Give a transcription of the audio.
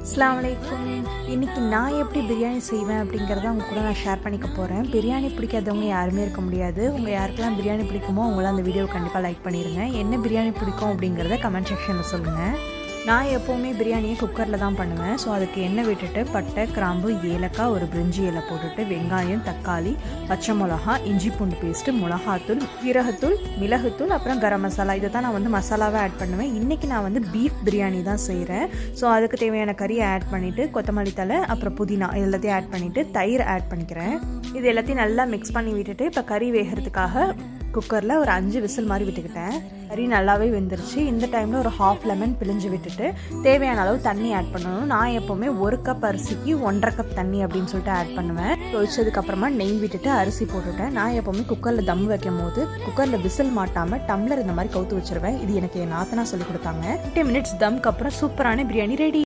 அஸ்ஸலாமு அலைக்கும். இன்றைக்கி நான் எப்படி பிரியாணி செய்வேன் அப்படிங்கிறத அவங்க கூட நான் ஷேர் பண்ணிக்க போகிறேன். பிரியாணி பிடிக்காதவங்க யாருமே இருக்க முடியாது. உங்கள் யாருக்கெல்லாம் பிரியாணி பிடிக்குமோ அவங்களாம் அந்த வீடியோ கண்டிப்பாக லைக் பண்ணிடுங்க. என்ன பிரியாணி பிடிக்கும் அப்படிங்கிறத கமெண்ட் செக்ஷனில் சொல்லுங்கள். நான் எப்போவுமே பிரியாணியை குக்கரில் தான் பண்ணுவேன். ஸோ அதுக்கு எண்ணெய் விட்டுட்டு பட்டை, கிராம்பு, ஏலக்காய், ஒரு பிரிஞ்சி இலை போட்டுட்டு வெங்காயம், தக்காளி, பச்சை மிளகா, இஞ்சி பூண்டு பேஸ்ட்டு, மிளகாத்தூள், ஜீரகத்தூள், மிளகுத்தூள், அப்புறம் கரம் மசாலா, இதை தான் நான் மசாலாவை ஆட் பண்ணுவேன். இன்றைக்கி நான் பீஃப் பிரியாணி தான் செய்கிறேன். ஸோ அதுக்கு தேவையான கறியை ஆட் பண்ணிவிட்டு கொத்தமல்லி தழை, அப்புறம் புதினா எல்லாத்தையும் ஆட் பண்ணிவிட்டு தயிர் ஆட் பண்ணிக்கிறேன். இது எல்லாத்தையும் நல்லா மிக்ஸ் பண்ணி விட்டுட்டு இப்போ கறி வேகிறதுக்காக குக்கரில் ஒரு 5 விசில் மாதிரி விட்டுக்கிட்டேன். கறி நல்லாவே வெந்துருச்சு. இந்த டைமில் ஒரு 1/2 லெமன் பிழிஞ்சு விட்டுட்டு தேவையான அளவு தண்ணி ஆட் பண்ணணும். நான் எப்போவுமே 1 கப் அரிசிக்கு 1.5 கப் தண்ணி அப்படின்னு சொல்லிட்டு ஆட் பண்ணுவேன். ஒழிச்சதுக்கப்புறமா நெய் விட்டுட்டு அரிசி போட்டுட்டேன். நான் எப்போவுமே குக்கரில் தம் வைக்கும் போது குக்கரில் விசில் மாட்டாமல் டம்ளர் இந்த மாதிரி கவுத்து வச்சிருவேன். இது எனக்கு என் நாத்தனா சொல்லி கொடுத்தாங்க. 50 மினிட்ஸ் தம்க்கு அப்புறம் சூப்பரான பிரியாணி ரெடி.